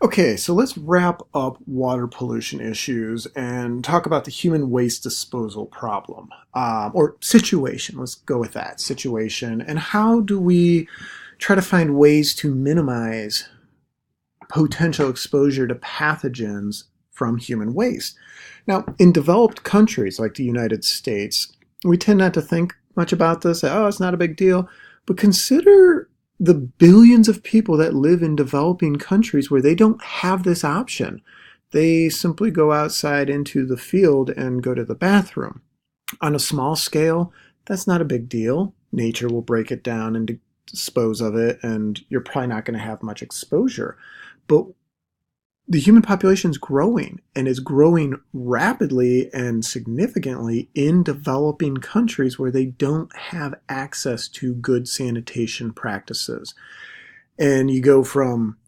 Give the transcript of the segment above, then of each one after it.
Okay, so let's wrap up water pollution issues and talk about the human waste disposal problem or situation. Let's go with that situation. And how do we try to find ways to minimize potential exposure to pathogens from human waste? Now, in developed countries like the United States, we tend not to think much about this. Oh, it's not a big deal. But consider the billions of people that live in developing countries where they don't have this option. They simply go outside into the field and go to the bathroom. On a small scale, that's not a big deal. Nature will break it down and dispose of it, and you're probably not going to have much exposure. But the human population is growing and is growing rapidly and significantly in developing countries where they don't have access to good sanitation practices. And you go from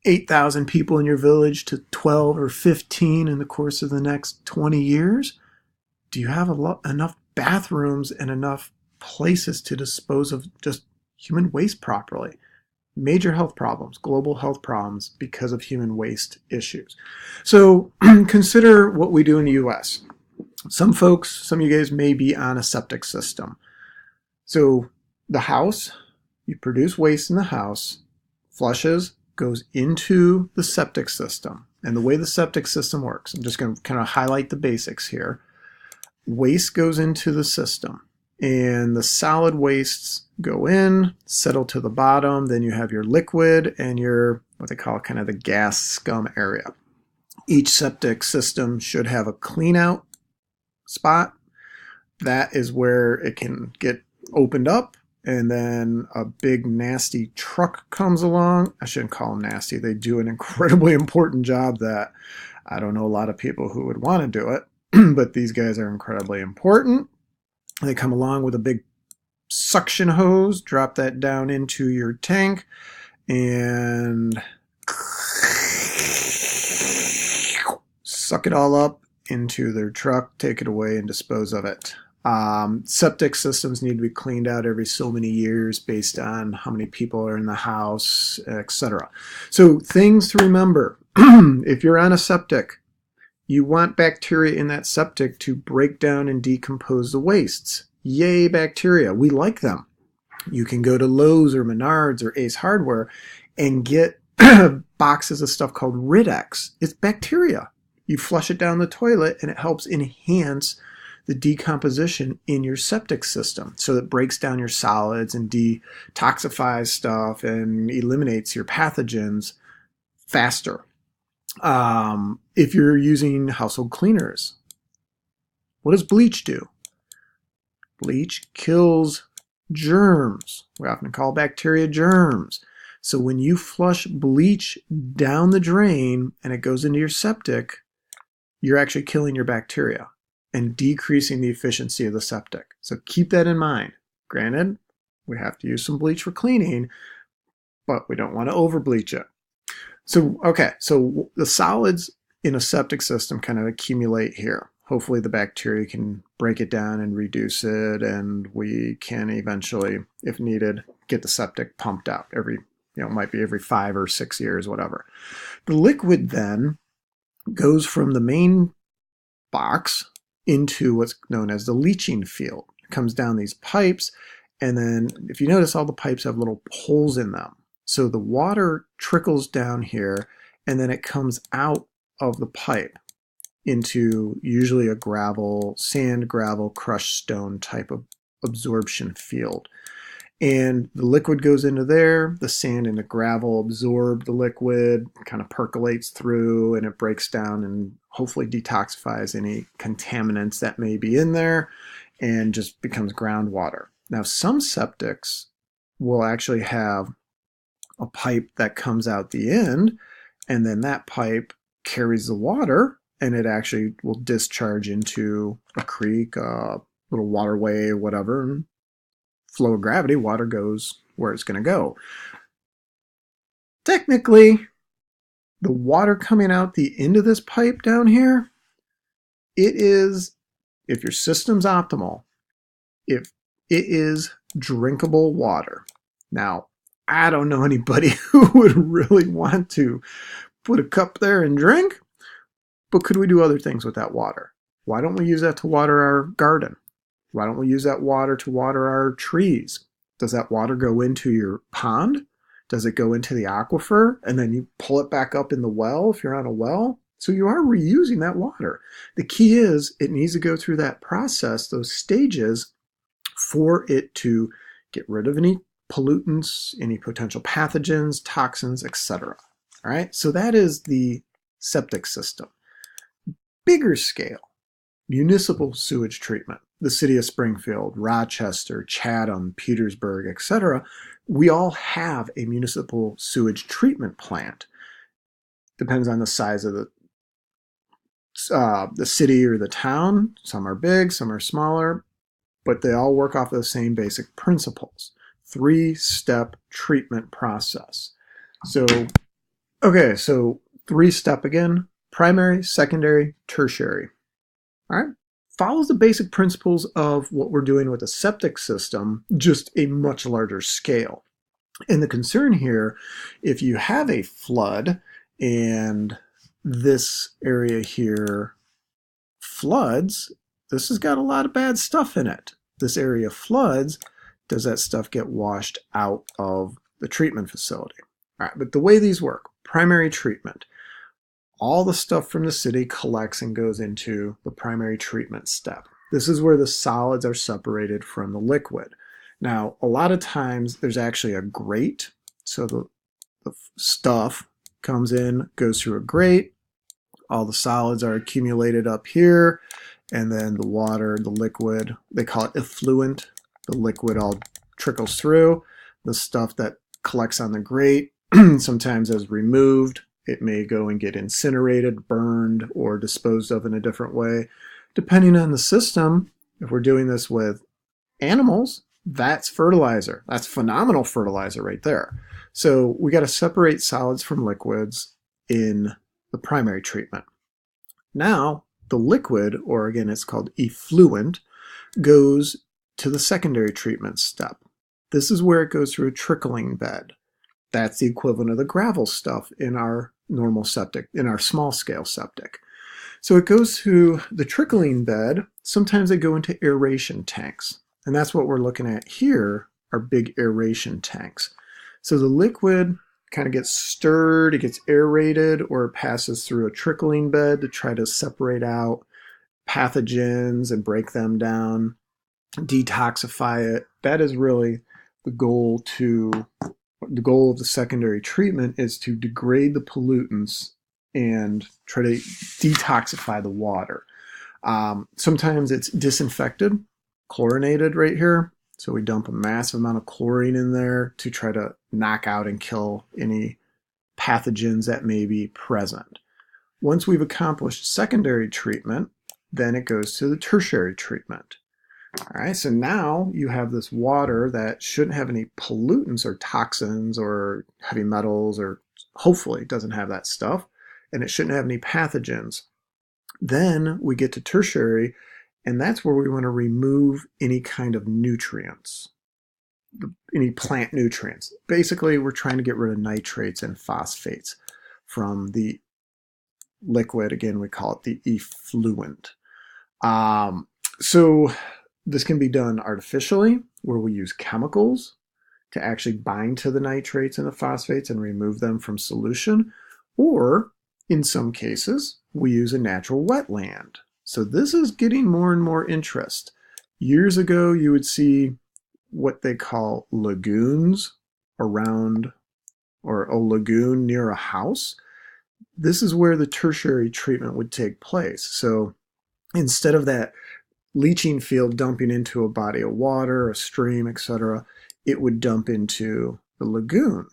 8,000 people in your village to 12 or 15 in the course of the next 20 years. Do you have enough bathrooms and enough places to dispose of just human waste properly? Major health problems, global health problems because of human waste issues. So consider what we do in the US. Some folks, some of you guys may be on a septic system. So the house, you produce waste in the house, flushes, goes into the septic system. And the way the septic system works, I'm just going to kind of highlight the basics here. Waste goes into the system, and the solid wastes go in, settle to the bottom. Then you have your liquid and your, what they call kind of the gas scum area. Each septic system should have a clean out spot. That is where it can get opened up, and then a big nasty truck comes along. I shouldn't call them nasty. They do an incredibly important job that I don't know a lot of people who would want to do it, but these guys are incredibly important. They come along with a big suction hose, drop that down into your tank, and suck it all up into their truck, take it away, and dispose of it. Septic systems need to be cleaned out every so many years based on how many people are in the house, etc. So things to remember. If you're on a septic, you want bacteria in that septic to break down and decompose the wastes. Yay, bacteria. We like them. You can go to Lowe's or Menards or Ace Hardware and get boxes of stuff called Rid-X. It's bacteria. You flush it down the toilet and it helps enhance the decomposition in your septic system. So it breaks down your solids and detoxifies stuff and eliminates your pathogens faster. If you're using household cleaners, what does bleach do? Bleach kills germs. We often call bacteria germs. So when you flush bleach down the drain and it goes into your septic, you're actually killing your bacteria and decreasing the efficiency of the septic. So keep that in mind. Granted, we have to use some bleach for cleaning, but we don't want to over bleach it. So, okay, so the solids in a septic system kind of accumulate here. Hopefully the bacteria can break it down and reduce it, and we can eventually, if needed, get the septic pumped out every, might be every 5 or 6 years, whatever. The liquid then goes from the main box into what's known as the leaching field. It comes down these pipes, and then if you notice, all the pipes have little holes in them. So the water trickles down here, and then it comes out of the pipe into usually a sand, gravel, crushed stone type of absorption field. And the liquid goes into there, the sand and the gravel absorb the liquid, kind of percolates through, and it breaks down and hopefully detoxifies any contaminants that may be in there and just becomes groundwater. Now, some septics will actually have a pipe that comes out the end, and then that pipe carries the water, and it actually will discharge into a creek, a little waterway, whatever, and flow of gravity, water goes where it's going to go. Technically, the water coming out the end of this pipe down here, it is, if your system's optimal, if it is drinkable water. Now, I don't know anybody who would really want to put a cup there and drink. But could we do other things with that water? Why don't we use that to water our garden? Why don't we use that water to water our trees? Does that water go into your pond? Does it go into the aquifer and then you pull it back up in the well if you're on a well? So you are reusing that water. The key is it needs to go through that process, those stages, for it to get rid of any pollutants, any potential pathogens, toxins, etc. All right, so that is the septic system. Bigger scale, municipal sewage treatment. The city of Springfield, Rochester, Chatham, Petersburg, etc. We all have a municipal sewage treatment plant. Depends on the size of the city or the town. Some are big, some are smaller, but they all work off of the same basic principles. 3-step treatment process. So 3-step again: primary, secondary, tertiary. All right? Follows the basic principles of what we're doing with a septic system, just a much larger scale. And the concern here, if you have a flood and this area here floods, this has got a lot of bad stuff in it. This area floods, does that stuff get washed out of the treatment facility? All right, but the way these work: primary treatment. All the stuff from the city collects and goes into the primary treatment step. This is where the solids are separated from the liquid. Now, a lot of times there's actually a grate. So the stuff comes in, goes through a grate. All the solids are accumulated up here. And then the water, the liquid, they call it effluent. The liquid all trickles through. The stuff that collects on the grate sometimes is removed. It may go and get incinerated, burned, or disposed of in a different way. Depending on the system, if we're doing this with animals, that's fertilizer. That's phenomenal fertilizer right there. So we got to separate solids from liquids in the primary treatment. Now, the liquid, or again, it's called effluent, goes to the secondary treatment step. This is where it goes through a trickling bed. That's the equivalent of the gravel stuff in our normal septic, in our small scale septic. So it goes through the trickling bed. Sometimes they go into aeration tanks. And that's what we're looking at here, are big aeration tanks. So the liquid kind of gets stirred, it gets aerated, or it passes through a trickling bed to try to separate out pathogens and break them down, detoxify it. That is really the goal of the secondary treatment, is to degrade the pollutants and try to detoxify the water. Sometimes it's disinfected, chlorinated right here. So we dump a massive amount of chlorine in there to try to knock out and kill any pathogens that may be present. Once we've accomplished secondary treatment, then it goes to the tertiary treatment. All right, so now you have this water that shouldn't have any pollutants or toxins or heavy metals, or hopefully doesn't have that stuff, and it shouldn't have any pathogens. Then we get to tertiary, and that's where we want to remove any kind of nutrients, any plant nutrients. Basically, we're trying to get rid of nitrates and phosphates from the liquid. Again, we call it the effluent. So this can be done artificially, where we use chemicals to actually bind to the nitrates and the phosphates and remove them from solution, or in some cases, we use a natural wetland. So this is getting more and more interest. Years ago, you would see what they call lagoons around, or a lagoon near a house. This is where the tertiary treatment would take place. So instead of that leaching field dumping into a body of water, a stream, etc., it would dump into the lagoon.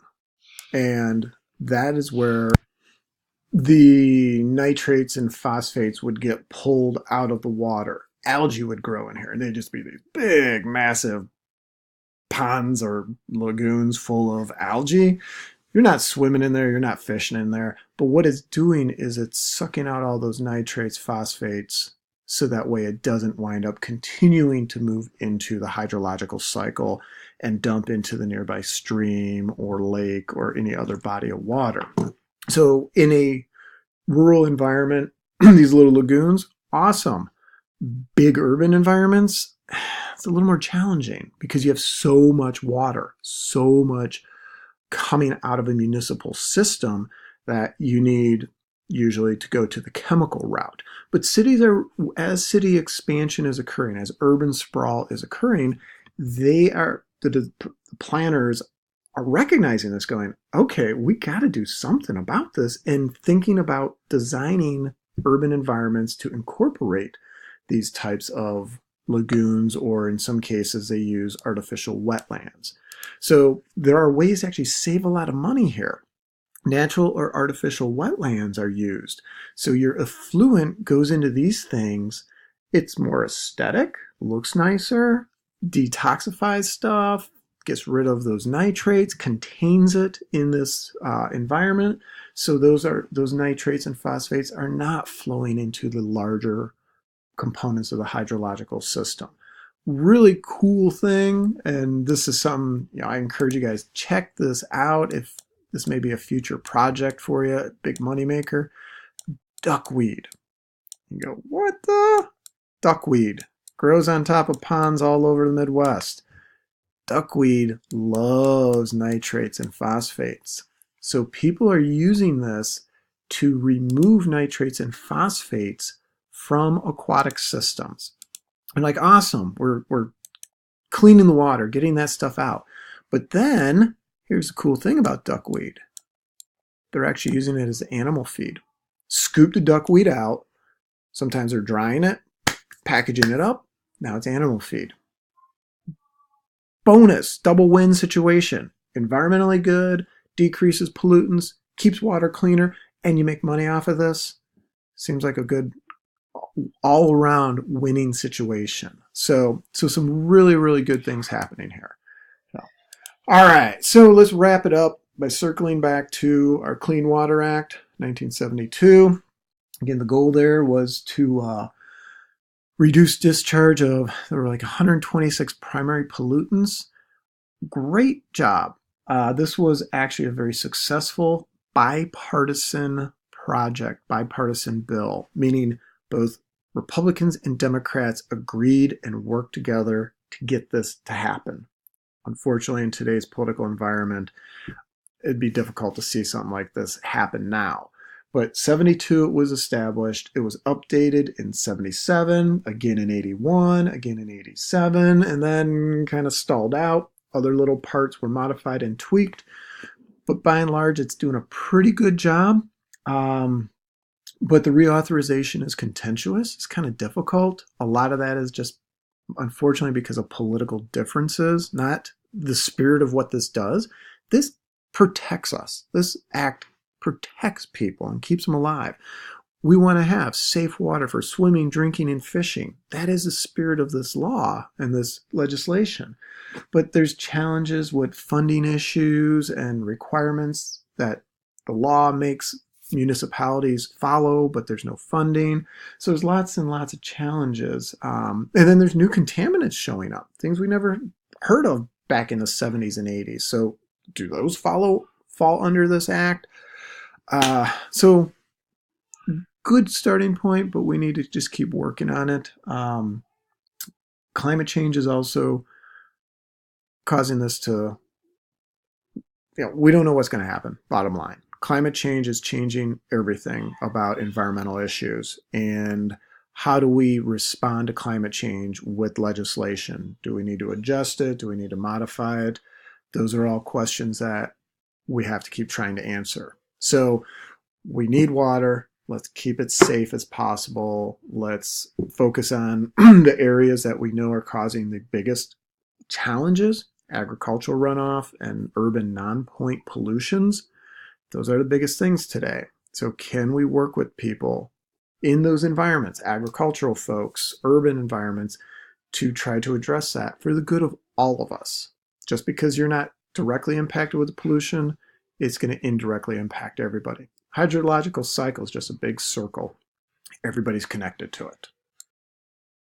And that is where the nitrates and phosphates would get pulled out of the water. Algae would grow in here, and they'd just be these big, massive ponds or lagoons full of algae. You're not swimming in there, you're not fishing in there, but what it's doing is it's sucking out all those nitrates, phosphates, so that way it doesn't wind up continuing to move into the hydrological cycle and dump into the nearby stream or lake or any other body of water. So in a rural environment, these little lagoons, awesome. Big urban environments, it's a little more challenging because you have so much water, so much coming out of a municipal system that you need usually to go to the chemical route. But cities are, as city expansion is occurring, as urban sprawl is occurring, the planners are recognizing this, going, okay, we got to do something about this, and thinking about designing urban environments to incorporate these types of lagoons, or in some cases they use artificial wetlands. So there are ways to actually save a lot of money here. Natural or artificial wetlands are used. So your effluent goes into these things. It's more aesthetic, looks nicer, detoxifies stuff, gets rid of those nitrates, contains it in this environment. So those nitrates and phosphates are not flowing into the larger components of the hydrological system. Really cool thing, and this is something, I encourage you guys, check this out if this may be a future project for you, big moneymaker. Duckweed. You go, what the? Duckweed grows on top of ponds all over the Midwest. Duckweed loves nitrates and phosphates. So people are using this to remove nitrates and phosphates from aquatic systems. And like, awesome, we're cleaning the water, getting that stuff out. But then, here's the cool thing about duckweed. They're actually using it as animal feed. Scoop the duckweed out. Sometimes they're drying it, packaging it up. Now it's animal feed. Bonus, double win situation. Environmentally good, decreases pollutants, keeps water cleaner, and you make money off of this. Seems like a good all-around winning situation. So some really, really good things happening here. All right, so let's wrap it up by circling back to our Clean Water Act, 1972. Again, the goal there was to reduce discharge of, there were like 126 primary pollutants. Great job. This was actually a very successful bipartisan project, bipartisan bill, meaning both Republicans and Democrats agreed and worked together to get this to happen. Unfortunately, in today's political environment, it'd be difficult to see something like this happen now. But 72 it was established. It was updated in 77, again in 81, again in 87, and then kind of stalled out. Other little parts were modified and tweaked. But by and large, it's doing a pretty good job. But the reauthorization is contentious. It's kind of difficult. A lot of that is just, unfortunately, because of political differences, not the spirit of what this does. This protects us. This act protects people and keeps them alive. We want to have safe water for swimming, drinking, and fishing. That is the spirit of this law and this legislation. But there's challenges with funding issues and requirements that the law makes municipalities follow, but there's no funding. So there's lots and lots of challenges. And then there's new contaminants showing up, things we never heard of back in the 70s and 80s. So do those fall under this act? So good starting point, but we need to just keep working on it. Climate change is also causing this to, we don't know what's going to happen, bottom line. Climate change is changing everything about environmental issues. And how do we respond to climate change with legislation? Do we need to adjust it? Do we need to modify it? Those are all questions that we have to keep trying to answer. So we need water. Let's keep it safe as possible. Let's focus on the areas that we know are causing the biggest challenges: agricultural runoff and urban non-point pollutions. Those are the biggest things today. So can we work with people in those environments, agricultural folks, urban environments, to try to address that for the good of all of us? Just because you're not directly impacted with the pollution, it's going to indirectly impact everybody. Hydrological cycle is just a big circle. Everybody's connected to it.